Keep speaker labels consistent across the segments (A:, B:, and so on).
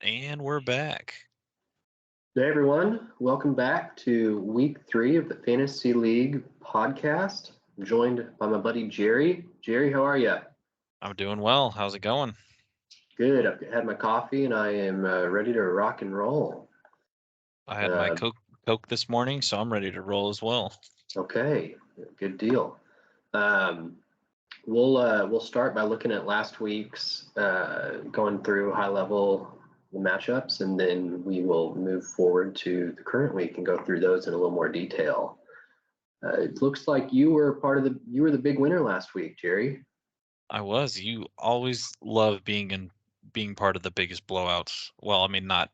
A: And we're back.
B: Hey everyone, welcome back to week 3 of the Fantasy League podcast. I'm joined by my buddy Jerry. Jerry, how are you?
A: I'm doing well. How's it going?
B: Good. I've had my coffee and I am ready to rock and roll.
A: I had my
B: Uh,
A: Coke this morning, so I'm ready to roll as well.
B: okay, good deal. Um, we'll start by looking at last week's, going through high level matchups, and then we will move forward to the current week and go through those in a little more detail. It looks like you were the big winner last week, Jerry.
A: I was. You always love being part of the biggest blowouts. Well, I mean not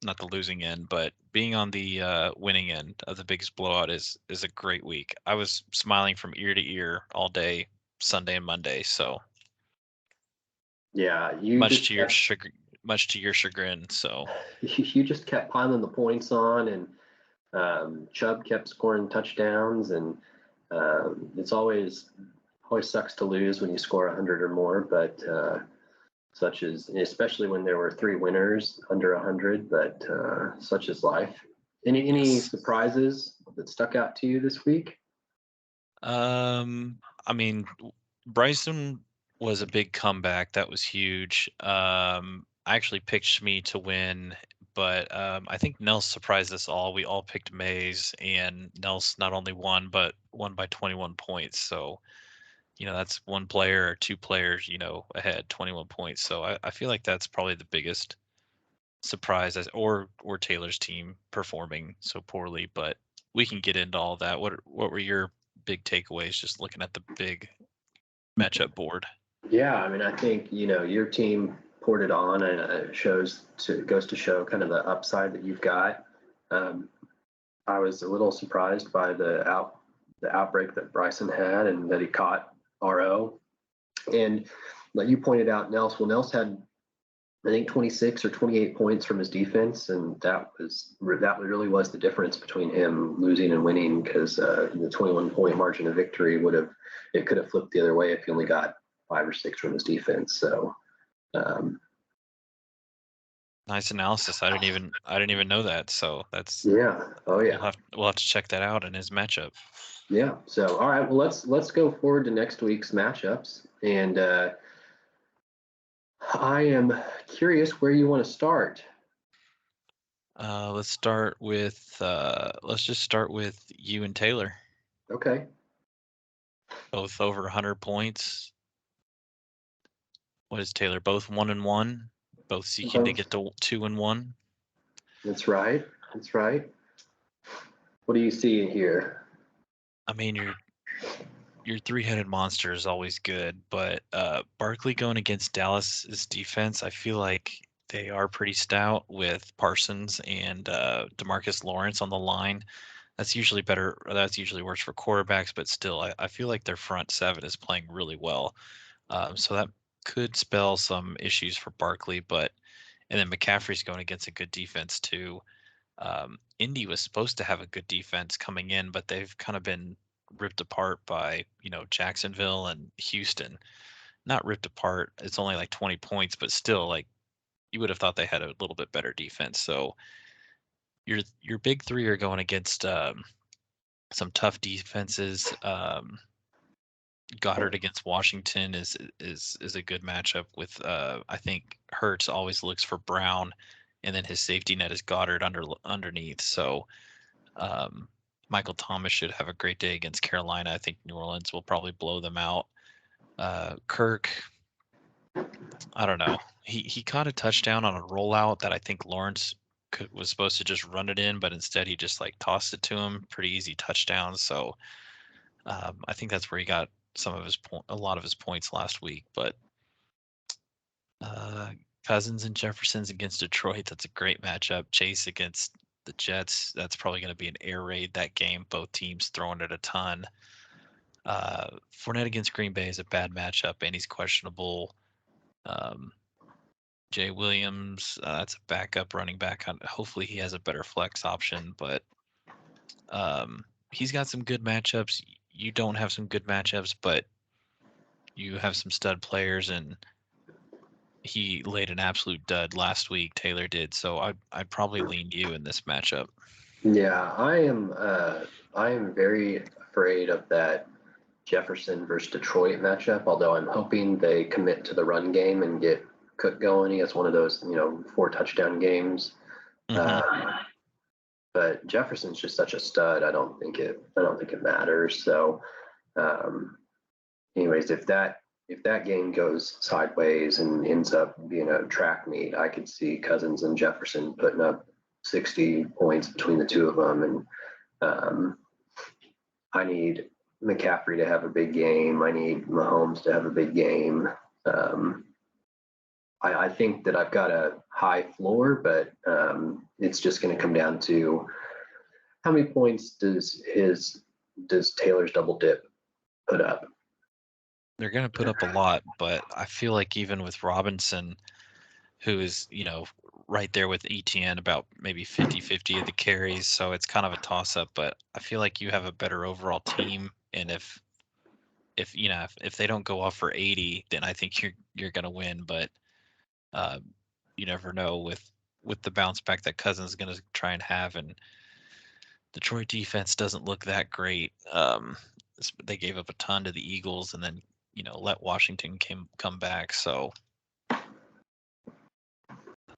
A: the losing end, but being on the winning end of the biggest blowout is a great week. I was smiling from ear to ear all day, Sunday and Monday. So
B: Yeah,
A: much to your much to your chagrin. So
B: you just kept piling the points on, and Chubb kept scoring touchdowns, and it's always sucks to lose when you score 100 or more, but such as especially when there were 3 winners under 100, but such is life. Any
A: yes.
B: surprises that stuck out to you this week?
A: I mean, Bryson was a big comeback. That was huge. I actually picked me to win, but I think Nels surprised us all. We all picked Mays, and Nels not only won, but won by 21 points. So, that's one player or two players, ahead 21 points. So I feel like that's probably the biggest surprise or Taylor's team performing so poorly, but we can get into all that. What were your big takeaways just looking at the big matchup board?
B: Yeah, I mean, I think your team poured it on, and goes to show kind of the upside that you've got. Um, I was a little surprised by the outbreak that Bryson had and that he caught RO. And like you pointed out, Nels had I think 26 or 28 points from his defense, and that really was the difference between him losing and winning, because the 21 point margin of victory could have flipped the other way if he only got 5 or 6 from his defense. So um,
A: Nice analysis. I didn't even know that. So that's
B: yeah, oh
A: we'll
B: yeah,
A: have to check that out in his matchup.
B: yeah. So all right, well let's go forward to next week's matchups, and I am curious where you want to start.
A: Let's just start with you and Taylor,
B: Okay.
A: both over 100 points. What is Taylor? Both 1-1, both seeking to get to 2-1.
B: That's right. That's right. What do you see in here?
A: I mean, your three-headed monster is always good, but Barkley going against Dallas's defense, I feel like they are pretty stout with Parsons and Demarcus Lawrence on the line. That's usually better. That's usually worse for quarterbacks, but still, I feel like their front seven is playing really well. So that could spell some issues for Barkley, and then McCaffrey's going against a good defense too. Indy was supposed to have a good defense coming in, but they've kind of been ripped apart by, Jacksonville and Houston. Not ripped apart. It's only like 20 points, but still, like you would have thought they had a little bit better defense. So your big three are going against some tough defenses. Goddard against Washington is a good matchup with I think Hurts always looks for Brown, and then his safety net is Goddard underneath. So um, Michael Thomas should have a great day against Carolina. I think New Orleans will probably blow them out. Kirk, I don't know. He caught a touchdown on a rollout that I think Lawrence was supposed to just run it in, but instead he just like tossed it to him. Pretty easy touchdown. So I think that's where he got a lot of his points last week. But uh, Cousins and Jefferson's against Detroit, that's a great matchup. Chase against the Jets, that's probably going to be an air raid that game. Both teams throwing it a ton. Fournette against Green Bay is a bad matchup, and he's questionable. Um, Jay Williams, that's a backup running back. Hopefully, he has a better flex option, but um, he's got some good matchups. You don't have some good matchups, but you have some stud players, and he laid an absolute dud last week. Taylor did, so I'd probably lean you in this matchup.
B: Yeah, I am very afraid of that Jefferson versus Detroit matchup, although I'm hoping they commit to the run game and get Cook going. He has one of those, 4 touchdown games.
A: Mm-hmm.
B: But Jefferson's just such a stud. I don't think it matters. So, anyways, if that game goes sideways and ends up being a track meet, I could see Cousins and Jefferson putting up 60 points between the two of them. And I need McCaffrey to have a big game. I need Mahomes to have a big game. I think that I've got a high floor, but it's just going to come down to how many points does Taylor's double dip put up?
A: They're going to put up a lot, but I feel like even with Robinson, who is, right there with ETN, about maybe 50-50 of the carries, so it's kind of a toss-up, but I feel like you have a better overall team, and if they don't go off for 80, then I think you're going to win, but you never know with the bounce back that Cousins is going to try and have, and Detroit defense doesn't look that great. They gave up a ton to the Eagles, and then let Washington come back. So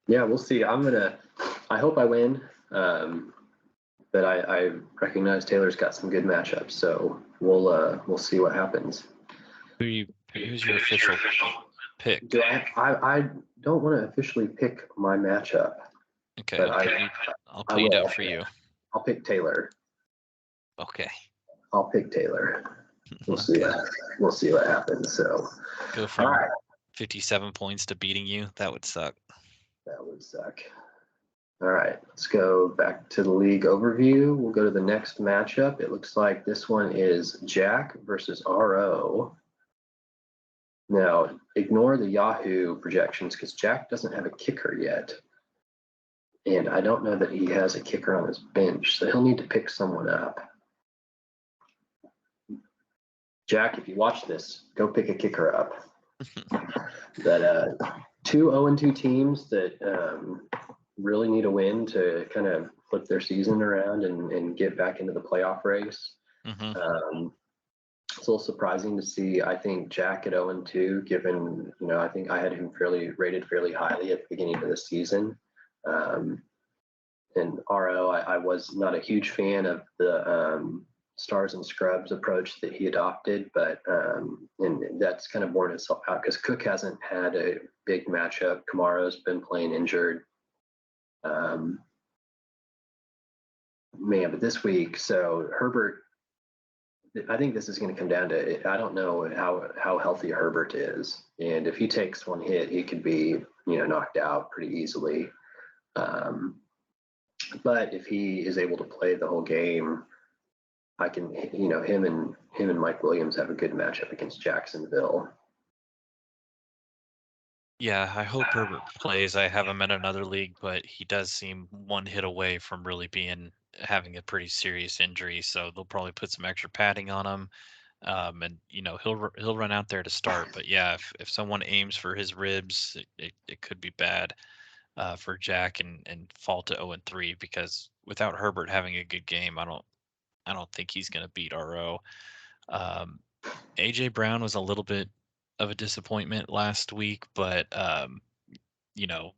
B: yeah, we'll see. I hope I win, but I recognize Taylor's got some good matchups, so we'll see what happens.
A: Who's your official pick?
B: I don't want to officially pick my matchup.
A: Okay,
B: but
A: I'll put it up for you.
B: I'll pick Taylor.
A: Okay.
B: I'll pick Taylor. We'll see. We'll see what happens. So
A: go from 57 points to beating you. That would suck.
B: That would suck. All right, let's go back to the league overview. We'll go to the next matchup. It looks like this one is Jack versus RO. Now, ignore the Yahoo projections because Jack doesn't have a kicker yet. And I don't know that he has a kicker on his bench, so he'll need to pick someone up. Jack, if you watch this, go pick a kicker up. But 2 0-2 teams that really need a win to kind of flip their season around and get back into the playoff race.
A: Mm-hmm.
B: It's a little surprising to see. I think Jack at 0-2, given I think I had him rated fairly highly at the beginning of the season. And RO, I was not a huge fan of the stars and scrubs approach that he adopted, but and that's kind of borne itself out because Cook hasn't had a big matchup. Kamaro's been playing injured. But this week, so Herbert, I think this is going to come down to, I don't know how healthy Herbert is. And if he takes one hit, he could be, knocked out pretty easily. But if he is able to play the whole game, I can, him and Mike Williams have a good matchup against Jacksonville.
A: Yeah, I hope Herbert plays. I have him in another league, but he does seem one hit away from really having a pretty serious injury. So they'll probably put some extra padding on him, and he'll run out there to start. But yeah, if someone aims for his ribs, it could be bad for Jack and fall to 0-3 because without Herbert having a good game, I don't think he's going to beat RO. AJ Brown was a little bit of a disappointment last week, but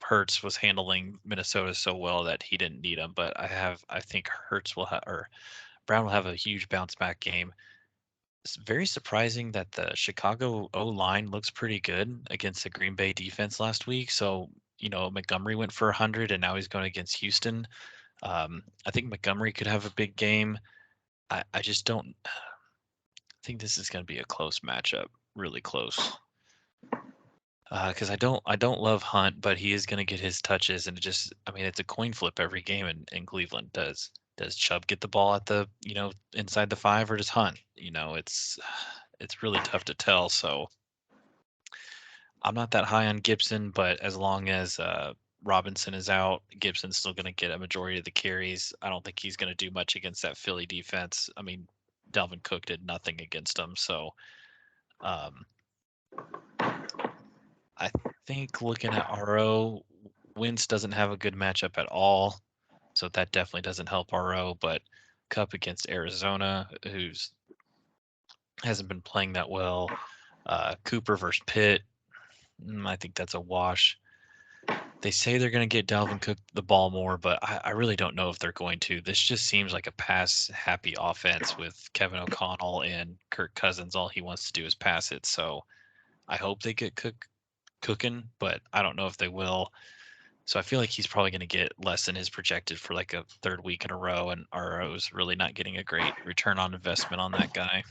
A: Hurts was handling Minnesota so well that he didn't need him. But I think Brown will have a huge bounce back game. It's very surprising that the Chicago O-line looks pretty good against the Green Bay defense last week. So Montgomery went for 100, and now he's going against Houston. I think Montgomery could have a big game. I just don't think this is going to be a close matchup, really close. Because I don't love Hunt, but he is going to get his touches, and it's a coin flip every game in Cleveland. Does Chubb get the ball at the inside the 5, or does Hunt? It's really tough to tell. So I'm not that high on Gibson, but as long as Robinson is out, Gibson's still going to get a majority of the carries. I don't think he's going to do much against that Philly defense. I mean, Dalvin Cook did nothing against them, so think looking at RO, Wentz doesn't have a good matchup at all, so that definitely doesn't help RO. But Cup against Arizona, who's hasn't been playing that well. Cooper versus Pitt, I think that's a wash. They say they're going to get Dalvin Cook the ball more, but I really don't know if they're going to. This just seems like a pass-happy offense with Kevin O'Connell and Kirk Cousins. All he wants to do is pass it. So I hope they get cooking, but I don't know if they will. So I feel like he's probably going to get less than his projected for like a third week in a row, and RO's really not getting a great return on investment on that guy.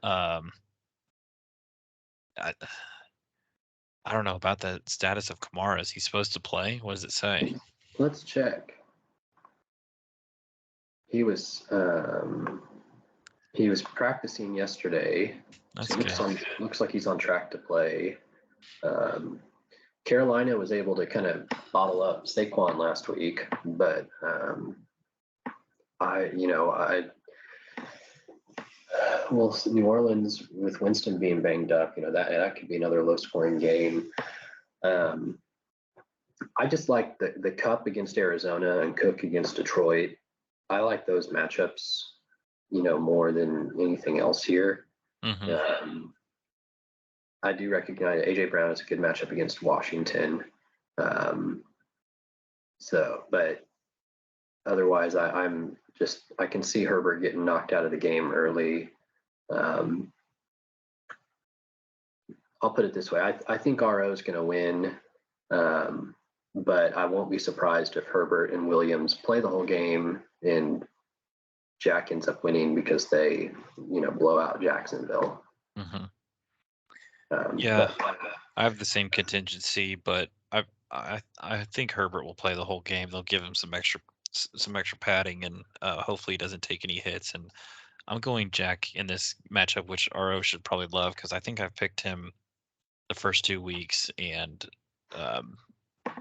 A: Um, I, I don't know about the status of Kamara. Is he supposed to play? What does it say?
B: Let's check. He was practicing yesterday.
A: That's
B: So
A: good.
B: looks like he's on track to play. Um, Carolina was able to kind of bottle up Saquon last week, but New Orleans with Winston being banged up, that could be another low scoring game. I just like the Cup against Arizona and Cook against Detroit. I like those matchups, more than anything else here.
A: Hmm.
B: I do recognize AJ Brown is a good matchup against Washington. Um, but otherwise, I can see Herbert getting knocked out of the game early. Um, I'll put it this way: I think RO is going to win, but I won't be surprised if Herbert and Williams play the whole game and Jack ends up winning because they, blow out Jacksonville.
A: Hmm. Yeah, I have the same contingency, but I think Herbert will play the whole game. They'll give him some extra padding, and hopefully he doesn't take any hits. And I'm going Jack in this matchup, which RO should probably love because I think I've picked him the first 2 weeks, and um,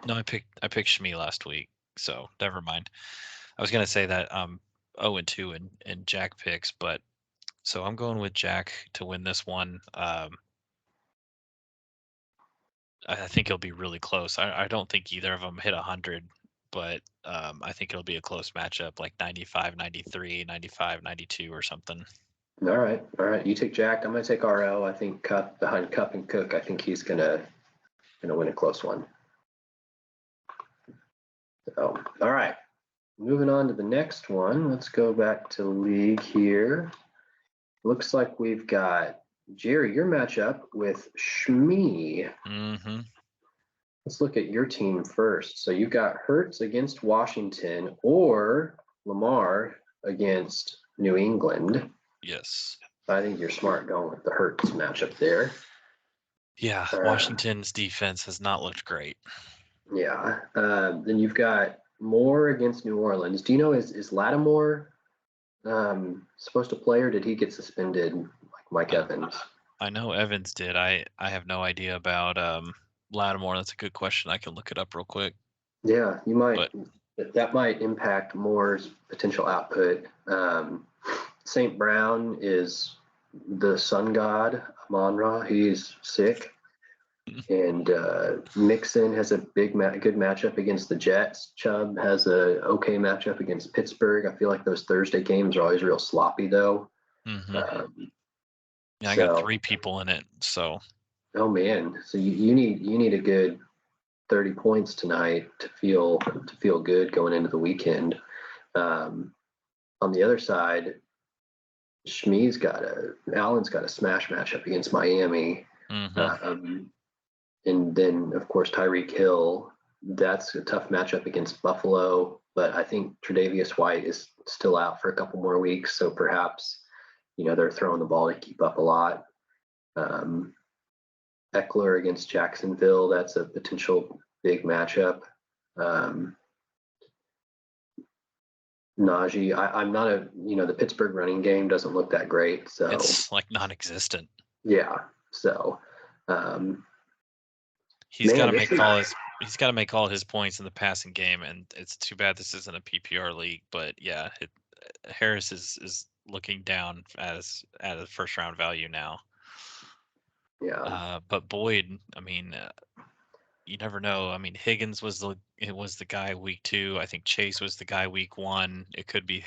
A: no, I picked Shmi last week, so never mind. I was gonna say that 0-2 in Jack picks, but so I'm going with Jack to win this one. I think it'll be really close. I don't think either of them hit 100, but I think it'll be a close matchup, like 95-93, 95-92 or something.
B: All right, all right. You take Jack. I'm going to take RO. I think Cup behind Cup and Cook. I think he's gonna win a close one. So, all right. Moving on to the next one. Let's go back to league here. Looks like we've got Jerry, your matchup with Shmi.
A: Mm-hmm.
B: Let's look at your team first. So you've got Hurts against Washington or Lamar against New England.
A: Yes.
B: I think you're smart going with the Hurts matchup there.
A: Yeah, Washington's defense has not looked great.
B: Yeah. Then you've got Moore against New Orleans. Do you know is Lattimore supposed to play or did he get suspended like Mike Evans?
A: I know Evans did. I have no idea about Lattimore. That's a good question. I can look it up real quick.
B: Yeah, you might.
A: But
B: That might impact Moore's potential output. St. Brown is the sun god, Amon-Ra. He's sick. And Mixon has a good matchup against the Jets. Chubb has a okay matchup against Pittsburgh. I feel like those Thursday games are always real sloppy, though.
A: Yeah, I got 3 people in it, so.
B: Oh man, so you need a good 30 points tonight to feel good going into the weekend. On the other side, Allen's got a smash matchup against Miami. And then, of course, Tyreek Hill, that's a tough matchup against Buffalo. But I think Tre'Davious White is still out for a couple more weeks. So perhaps, they're throwing the ball to keep up a lot. Eckler against Jacksonville, that's a potential big matchup. Najee, I'm not the Pittsburgh running game doesn't look that great. So
A: it's like non-existent.
B: Yeah. So
A: he's got to make all his points in the passing game, and it's too bad this isn't a PPR league. But yeah, Harris is looking down at a first round value now.
B: Yeah.
A: But Boyd, I mean, you never know. I mean, Higgins was the guy week 2. I think Chase was the guy week 1. It could be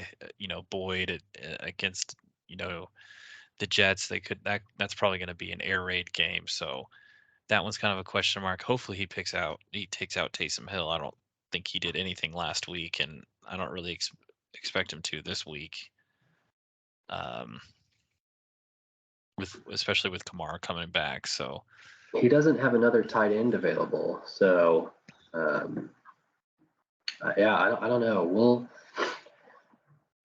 A: Boyd against you know the Jets. That's probably going to be an air raid game. So that one's kind of a question mark. Hopefully he takes out Taysom Hill. I don't think he did anything last week, and I don't really expect him to this week. With especially with Kamara coming back. So
B: He doesn't have another tight end available. So, yeah, I don't know. Well,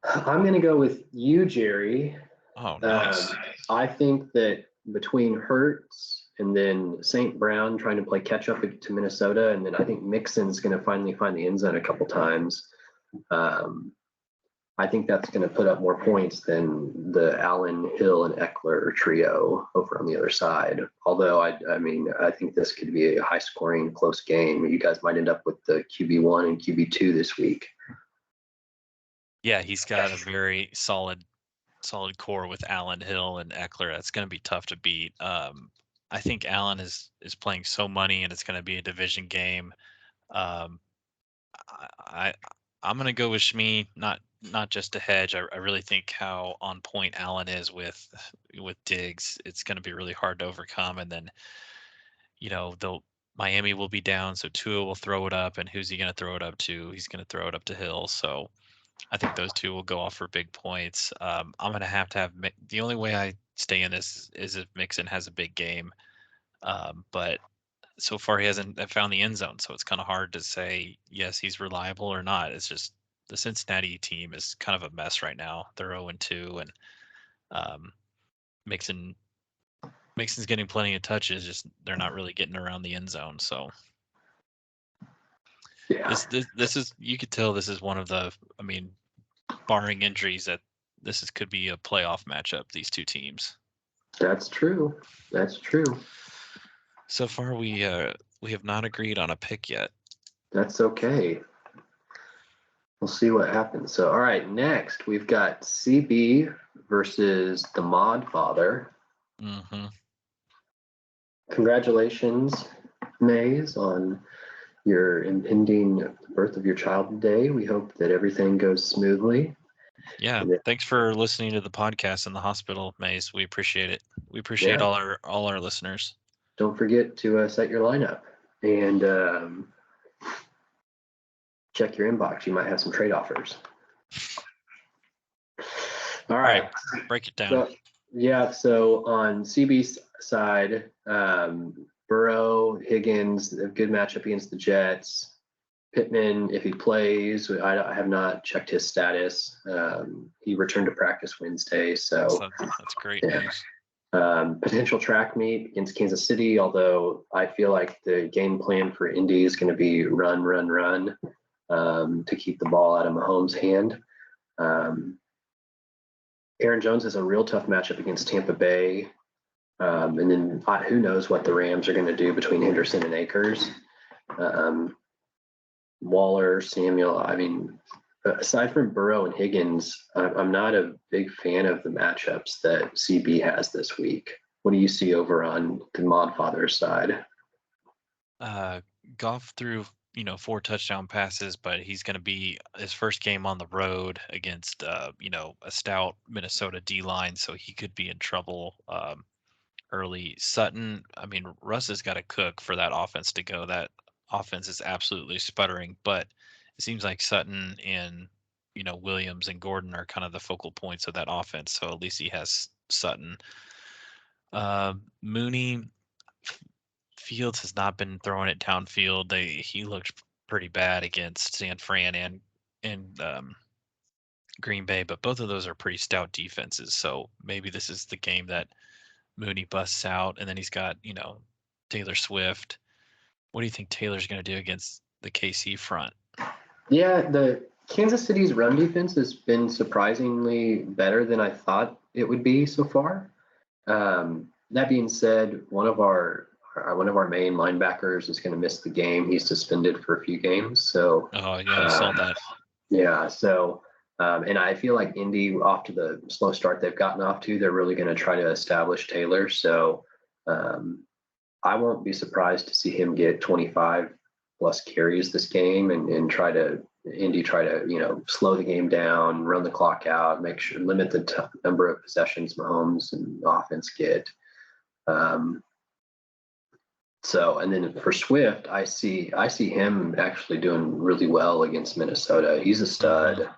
B: I'm going to go with you, Jerry.
A: oh, nice.
B: I think that between Hurts and then St. Brown trying to play catch up to Minnesota, and then I think Mixon's going to finally find the end zone a couple times. I think that's going to put up more points than the Allen, Hill, and Eckler trio over on the other side. Although I mean, I think this could be a high-scoring, close game. You guys might end up with the QB1 and QB2 this week.
A: Yeah, he's got a very solid core with Allen, Hill, and Eckler. That's going to be tough to beat. I think Allen is playing so money, and it's going to be a division game. Um, I I'm going to go with Shmi, not just to hedge. I really think how on point Allen is with Diggs. It's going to be really hard to overcome, and then they'll Miami will be down, so Tua will throw it up, and who's he going to throw it up to? He's going to throw it up to Hill. So I think those two will go off for big points. I'm going to have the only way I stay in this is if Mixon has a big game. But so far he hasn't found the end zone, so it's kind of hard to say yes he's reliable or not. It's just the Cincinnati team is kind of a mess right now. They're 0-2, and um, Mixon's getting plenty of touches. Just they're not really getting around the end zone. So
B: Yeah,
A: this is, you could tell this is one of the, I mean, barring injuries, that could be a playoff matchup. These two teams.
B: that's true. That's true.
A: So far, we have not agreed on a pick yet.
B: That's okay. We'll see what happens. So, all right, next we've got CB versus the Mod Father.
A: Mm-hmm.
B: Congratulations, Maze, on your impending birth of your child today. We hope that everything goes smoothly.
A: Yeah, thanks for listening to the podcast in the hospital, Maze. We appreciate it. We appreciate all our listeners.
B: Don't forget to set your lineup and check your inbox. You might have some trade offers. All right,
A: break it down.
B: So on CB's side, Burrow, Higgins, a good matchup against the Jets. Pittman, if he plays, I have not checked his status. He returned to practice Wednesday, so
A: that's great news.
B: Potential track meet against Kansas City, although I feel like the game plan for Indy is going to be run, to keep the ball out of Mahomes' hand. Aaron Jones has a real tough matchup against Tampa Bay. And then who knows what the Rams are going to do between Henderson and Akers. Waller, Samuel, I mean, aside from Burrow and Higgins, I'm not a big fan of the matchups that CB has this week. What do you see over on the Mod Father's side?
A: Goff threw 4 touchdown passes, but he's going to be his first game on the road against a stout Minnesota D line, so he could be in trouble early. Sutton, I mean, Russ has got to cook for that offense to go. That offense is absolutely sputtering, but it seems like Sutton and Williams and Gordon are kind of the focal points of that offense, so at least he has Sutton. Mooney, Fields has not been throwing it downfield. He looked pretty bad against San Fran and Green Bay, but both of those are pretty stout defenses. So maybe this is the game that Mooney busts out, and then he's got Taylor Swift. What do you think Taylor's going to do against the KC front?
B: Yeah, the Kansas City's run defense has been surprisingly better than I thought it would be so far. That being said, one of our main linebackers is going to miss the game. He's suspended for a few games. So.
A: Oh yeah, I saw that.
B: Yeah. So, and I feel like Indy, off to the slow start they've gotten off to, they're really going to try to establish Taylor. So, I won't be surprised to see him get 25 plus carries this game and try to slow the game down, run the clock out, make sure limit the number of possessions Mahomes and offense get. So, and then for Swift, I see him actually doing really well against Minnesota. He's a stud.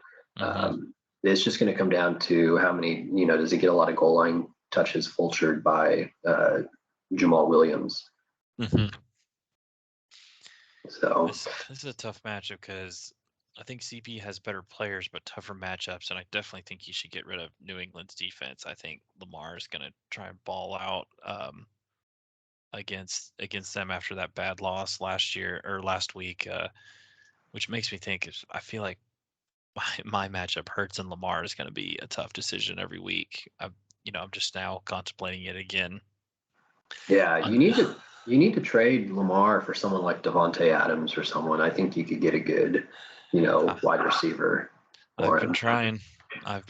B: It's just going to come down to how many, does he get a lot of goal line touches vultured by Jamal Williams? So
A: this is a tough matchup because I think CB has better players but tougher matchups, and I definitely think he should get rid of New England's defense. I think Lamar is going to try and ball out against them after that bad loss last week, which makes me think I feel like my matchup, Hurts and Lamar, is going to be a tough decision every week. I'm just now contemplating it again.
B: Yeah, you need to trade Lamar for someone like Devontae Adams or someone. I think you could get a good, wide receiver.
A: I've been trying. Yeah,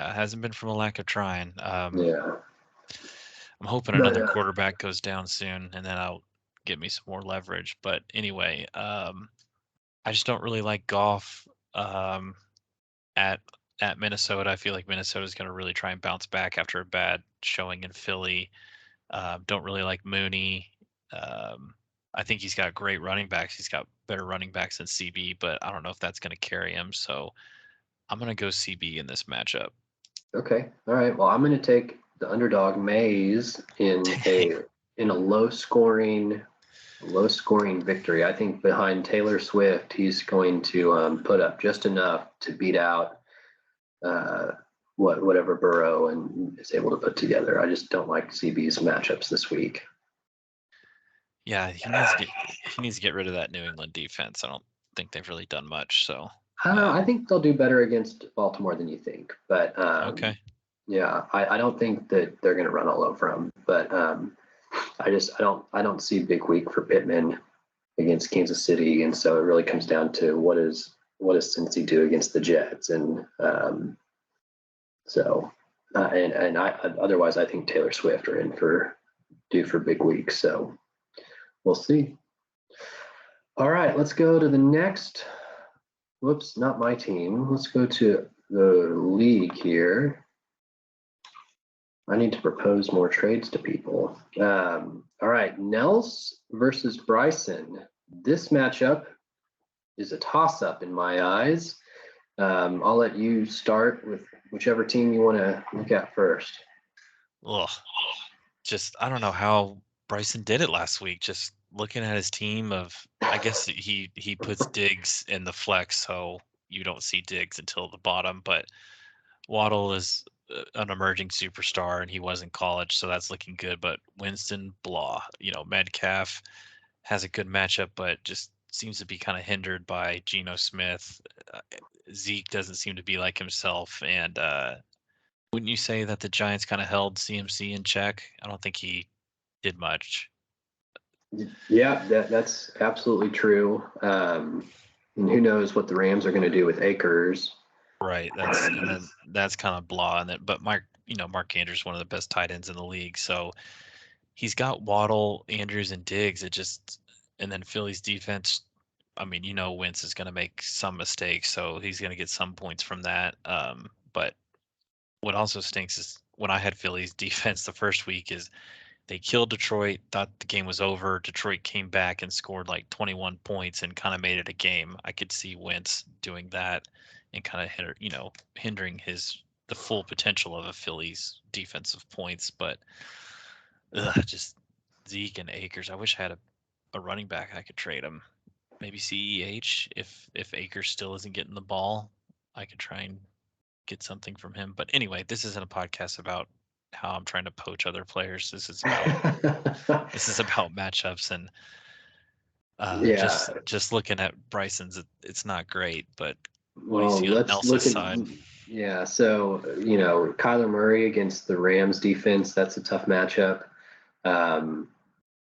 A: it hasn't been from a lack of trying.
B: Yeah.
A: I'm hoping another quarterback goes down soon, and then I'll get me some more leverage. But anyway, I just don't really like Goff at Minnesota. I feel like Minnesota is going to really try and bounce back after a bad showing in Philly. Don't really like Mooney. I think he's got great running backs. He's got better running backs than CB, but I don't know if that's going to carry him. So I'm going to go CB in this matchup.
B: Okay. All right. Well, I'm going to take the underdog Mays in a low scoring victory. I think behind Taylor Swift, he's going to put up just enough to beat out whatever Burrow and is able to put together. I just don't like CB's matchups this week.
A: Yeah, he needs to get rid of that New England defense. I don't think they've really done much. So
B: I think they'll do better against Baltimore than you think. But
A: okay.
B: Yeah, I don't think that they're going to run all over him. But I don't see big week for Pittman against Kansas City, and so it really comes down to what does Cincy do against the Jets, and otherwise I think Taylor Swift are due for big weeks. So we'll see. All right, let's go to the next. Whoops, not my team. Let's go to the league here. I need to propose more trades to people. All right, Nels versus Bryson. This matchup is a toss-up in my eyes. I'll let you start with whichever team you want to look at first.
A: Ugh. Just I don't know how Bryson did it last week. Just looking at his team I guess he puts Diggs in the flex, so you don't see Diggs until the bottom. But Waddle is an emerging superstar, and he was in college, so that's looking good. But Winston, blah. Metcalf has a good matchup, but just seems to be kind of hindered by Geno Smith. Zeke doesn't seem to be like himself, and wouldn't you say that the Giants kind of held CMC in check? I don't think he did much.
B: Yeah, that's absolutely true. And who knows what the Rams are going to do with Akers?
A: Right. That's kind of blah. But Mark Andrews is one of the best tight ends in the league, so he's got Waddle, Andrews, and Diggs. And then Philly's defense. I mean, Wentz is going to make some mistakes, so he's going to get some points from that. But what also stinks is when I had Philly's defense the first week is they killed Detroit, thought the game was over. Detroit came back and scored like 21 points and kind of made it a game. I could see Wentz doing that and kind of hindering the full potential of a Phillies defensive points. But just Zeke and Akers. I wish I had a running back I could trade him. Maybe CEH if Akers still isn't getting the ball, I could try and get something from him. But anyway, this isn't a podcast about how I'm trying to poach other players. This is about matchups and just looking at Bryson's. It's not great, but what do you see on Nelson's side?
B: Yeah, so Kyler Murray against the Rams defense, that's a tough matchup.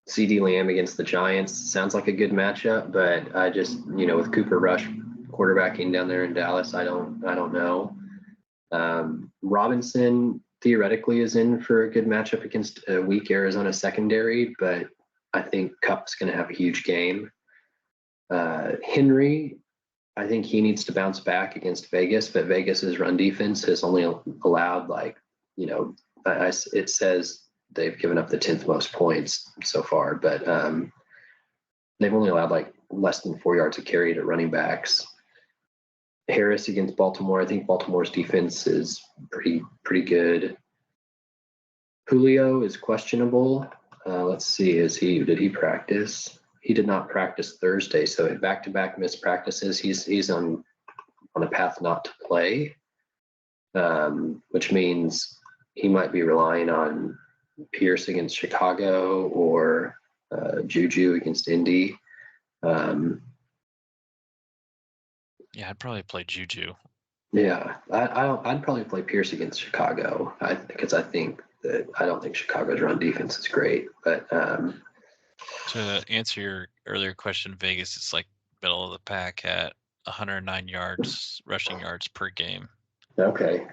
B: CeeDee Lamb against the Giants sounds like a good matchup, but I just with Cooper Rush quarterbacking down there in Dallas, I don't know. Robinson theoretically is in for a good matchup against a weak Arizona secondary, but I think Kupp's going to have a huge game. Henry, I think he needs to bounce back against Vegas, but Vegas's run defense has only allowed it says they've given up the 10th most points so far, but they've only allowed like less than 4 yards of carry to running backs. Harris against Baltimore, I think Baltimore's defense is pretty good. Julio is questionable. Let's see, did he practice? He did not practice Thursday, so at back-to-back missed practices, he's on a path not to play, which means he might be relying on Pierce against Chicago or Juju against Indy.
A: Yeah, I'd probably play Juju.
B: Yeah, I'd probably play Pierce against Chicago because I don't think Chicago's run defense is great. But
A: to answer your earlier question, Vegas is like middle of the pack at 109 yards rushing yards per game.
B: Okay.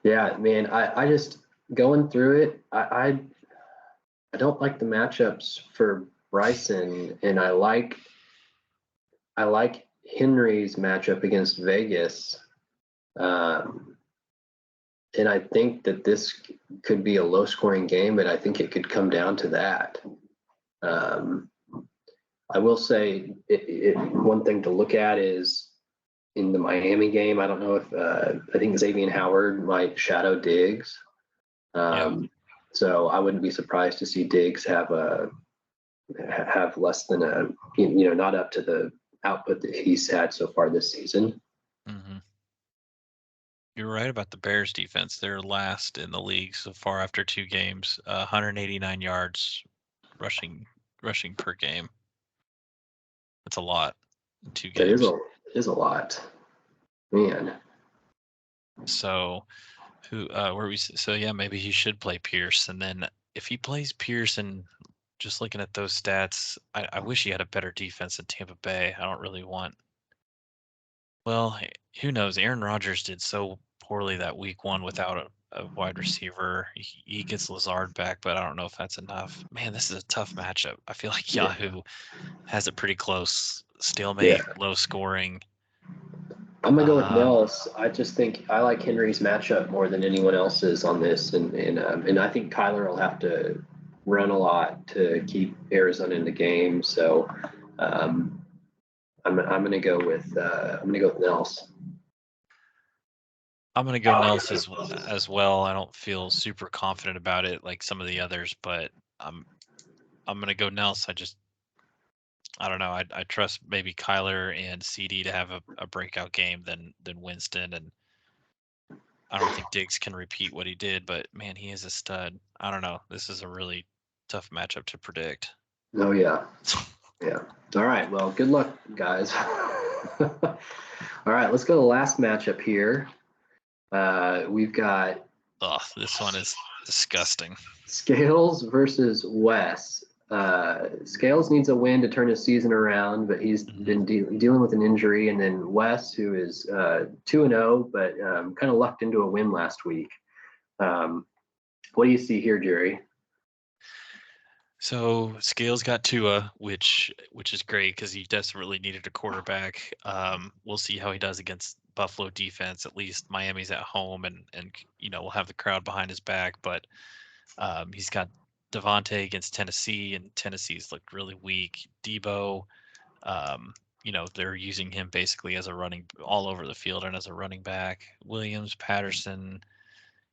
B: Yeah, man, I just going through it. I don't like the matchups for Bryson, and I like Henry's matchup against Vegas. And I think that this could be a low scoring game, but I think it could come down to that. I will say one thing to look at is in the Miami game. I don't know if I think Xavier Howard might shadow Diggs. So I wouldn't be surprised to see Diggs have less than not up to the output that he's had so far this season.
A: Mm-hmm. You're right about the Bears defense. They're last in the league so far after 2 games, 189 yards rushing per game. That's a lot in 2 games.
B: That is a lot, man.
A: So maybe he should play Pierce, and then if he plays Pierce and just looking at those stats, I wish he had a better defense in Tampa Bay. I don't really want. Well, who knows? Aaron Rodgers did so poorly that week 1 without a wide receiver. He gets Lazard back, but I don't know if that's enough. Man, this is a tough matchup. I feel like Yahoo has it pretty close. Stalemate, low scoring.
B: I'm gonna go with Nels. I just think I like Henry's matchup more than anyone else's on this, and I think Kyler will have to run a lot to keep Arizona in the game. So I'm gonna go with Nels.
A: I'm gonna go Nels as well. I don't feel super confident about it like some of the others, but I'm gonna go Nels. I don't know. I trust maybe Kyler and CD to have a breakout game than Winston, and I don't think Diggs can repeat what he did. But man, he is a stud. I don't know. This is a really tough matchup to predict.
B: Oh yeah, yeah. All right. Well, good luck, guys. All right, let's go to the last matchup here. We've got.
A: Oh, this one is disgusting.
B: Scales versus Wes. Scales needs a win to turn his season around, but he's been dealing with an injury. And then Wes, who is 2-0, but kind of lucked into a win last week. What do you see here, Jerry?
A: So Scales got Tua, which is great because he desperately needed a quarterback. We'll see how he does against Buffalo defense. At least Miami's at home, and we'll have the crowd behind his back. But he's got Devontae against Tennessee, and Tennessee's looked really weak. Debo, they're using him basically as a running all over the field and as a running back. Williams, Patterson,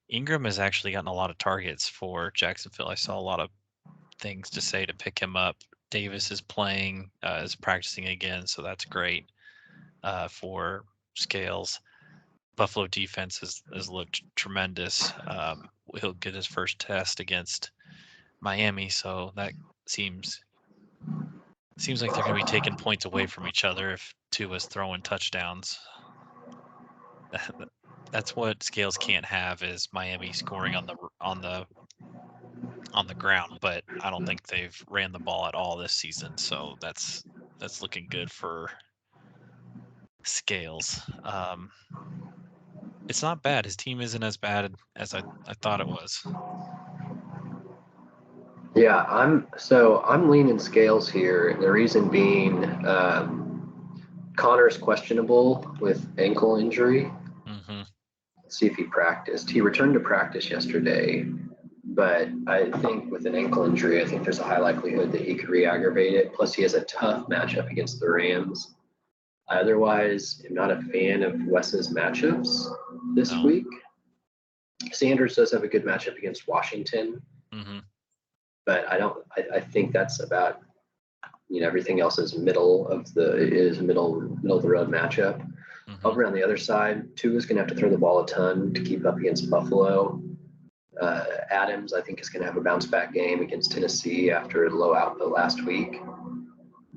A: Ingram has actually gotten a lot of targets for Jacksonville. I saw a lot of things to say to pick him up. Davis is practicing again, so that's great for Scales. Buffalo defense has looked tremendous. He'll get his first test against Miami, so that seems like they're going to be taking points away from each other if Tua's throwing touchdowns. That's what Scales can't have is Miami scoring on the ground, but I don't think they've ran the ball at all this season, so that's looking good for Scales. It's not bad. His team isn't as bad as I thought it was.
B: Yeah, I'm leaning scales here. The reason being, Connor's questionable with ankle injury.
A: Hmm.
B: Let's see if he practiced. He returned to practice yesterday, but I think with an ankle injury, I think there's a high likelihood that he could re-aggravate it. Plus, he has a tough matchup against the Rams. Otherwise, I'm not a fan of Wes's matchups this
A: No.
B: week. Sanders does have a good matchup against Washington,
A: Hmm.
B: but I think that's about, everything else is middle of the road matchup.
A: Hmm.
B: Over on the other side, Tua is going to have to throw the ball a ton to keep up against Buffalo. Adams, I think, is going to have a bounce back game against Tennessee after a low output last week.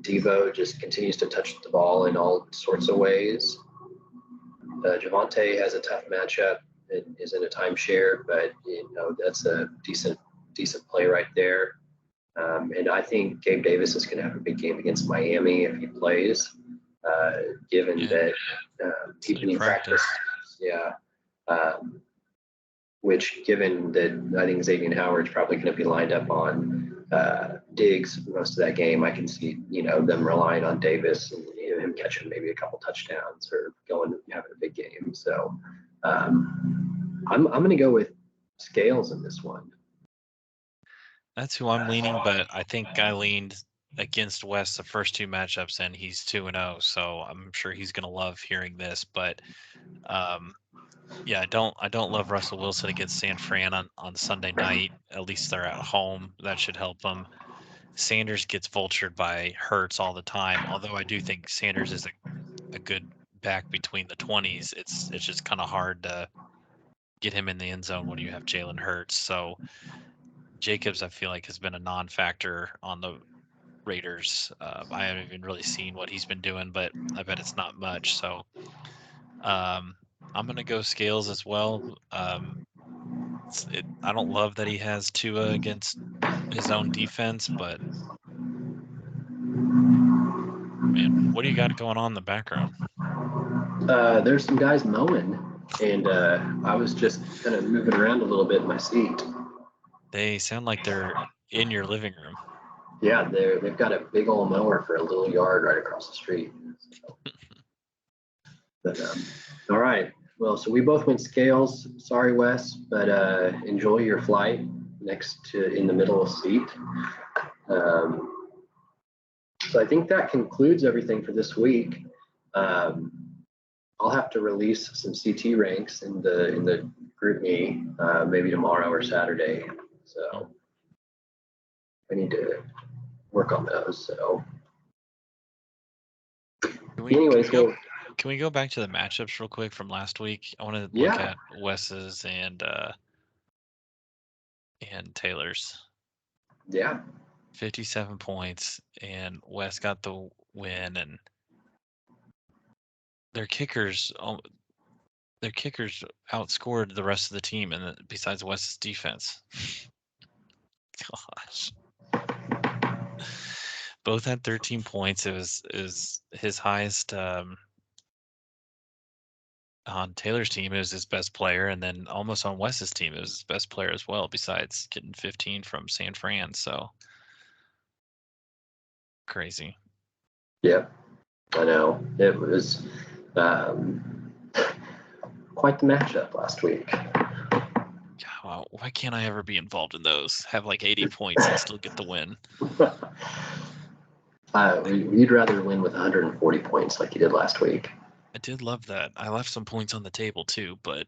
B: Devo just continues to touch the ball in all sorts of ways. Javonte has a tough matchup. It is in a timeshare, but that's a decent play right there. And I think Gabe Davis is going to have a big game against Miami if he plays, given
A: Yeah.
B: that
A: So
B: he
A: practice.
B: practiced. Yeah. Which, given that I think Xavier Howard's probably going to be lined up on Diggs most of that game, I can see them relying on Davis and him catching maybe a couple touchdowns or having a big game. So I'm going to go with Scales in this one.
A: That's who I'm leaning, but I think I leaned against West the first two matchups, and he's 2-0, so I'm sure he's gonna love hearing this. But yeah, I don't love Russell Wilson against San Fran on Sunday night. At least they're at home. That should help them. Sanders gets vultured by Hurts all the time. Although I do think Sanders is a good back between the 20s. It's just kind of hard to get him in the end zone when you have Jalen Hurts. So Jacobs, I feel like, has been a non-factor on the Raiders. I haven't even really seen what he's been doing, but I bet it's not much. So um, I'm gonna go Scales as well. I don't love that he has Tua against his own defense, but man, what do you got going on in the background?
B: There's some guys mowing, and I was just kind of moving around a little bit in my seat.
A: They sound like they're in your living room.
B: Yeah, they've got a big old mower for a little yard right across the street. But all right. Well, so we both went Scales. Sorry, Wes, but enjoy your flight next to in the middle seat. Um, so I think that concludes everything for this week. Um, I'll have to release some CT ranks in the group me maybe tomorrow or Saturday. So I need to work on those. So,
A: Can we can we
B: anyways,
A: go
B: well,
A: can we go back to the matchups real quick from last week? I want to look
B: yeah,
A: at Wes's and Taylor's.
B: yeah.
A: 57 points, and Wes got the win, and their kickers their kickers outscored the rest of the team, and besides Wes's defense. Gosh. Both had 13 points. It was his highest on Taylor's team. It was his best player, and then almost on Wes's team, it was his best player as well, besides getting 15 from San Fran. So crazy.
B: Yep, I know. It was um, quite the matchup last week.
A: Wow, why can't I ever be involved in those? Have like 80 points and still get the win.
B: You'd rather win with 140 points like you did last week.
A: I did love that. I left some points on the table too, but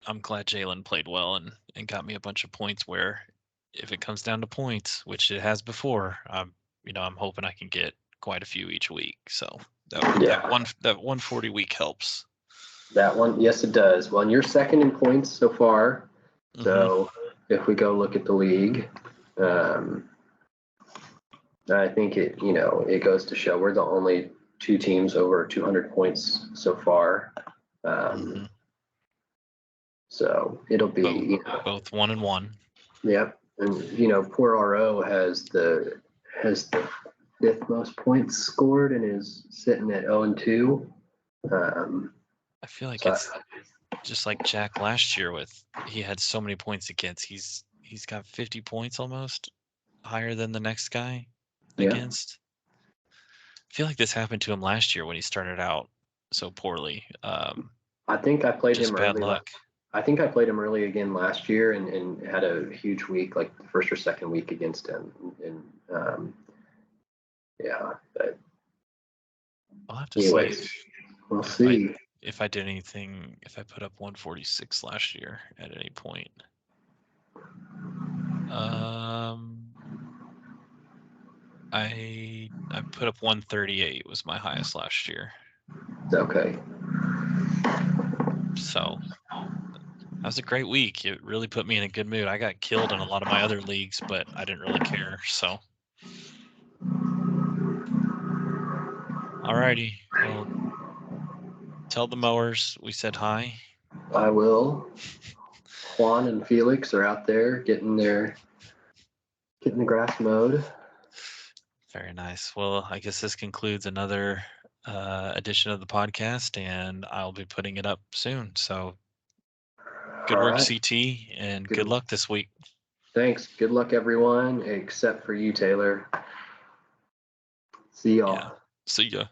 A: I'm glad Jalen played well and got me a bunch of points where if it comes down to points, which it has before, I'm hoping I can get quite a few each week. So
B: Yeah,
A: that 140 week helps.
B: that one. Yes, it does. Well, and you're second in points so far.
A: Hmm.
B: So if we go look at the league, um, I think it goes to show we're the only two teams over 200 points so far.
A: Hmm.
B: So it'll be,
A: Both both 1-1.
B: yep. And poor RO has the fifth most points scored and is sitting at 0-2.
A: I feel like
B: So
A: it's just like Jack last year he had so many points against. He's got 50 points almost, higher than the next guy against. I feel like this happened to him last year when he started out so poorly.
B: I think I played
A: Just
B: him
A: bad
B: early.
A: luck.
B: I think I played him early again last year and had a huge week, like the first or second week against him. And but
A: I'll have to
B: anyways,
A: see
B: we'll
A: if
B: see.
A: if I did anything, if I put up 146 last year at any point. I put up 138 was my highest last year.
B: Okay.
A: So that was a great week. It really put me in a good mood. I got killed in a lot of my other leagues, but I didn't really care. So, alrighty. Well, tell the mowers we said hi.
B: I will. Juan and Felix are out there getting the grass mowed.
A: Very nice. Well, I guess this concludes another edition of the podcast, and I'll be putting it up soon. So, good work, CT, and good luck this week.
B: Thanks. Good luck, everyone, except for you, Taylor. See y'all.
A: Yeah. See ya.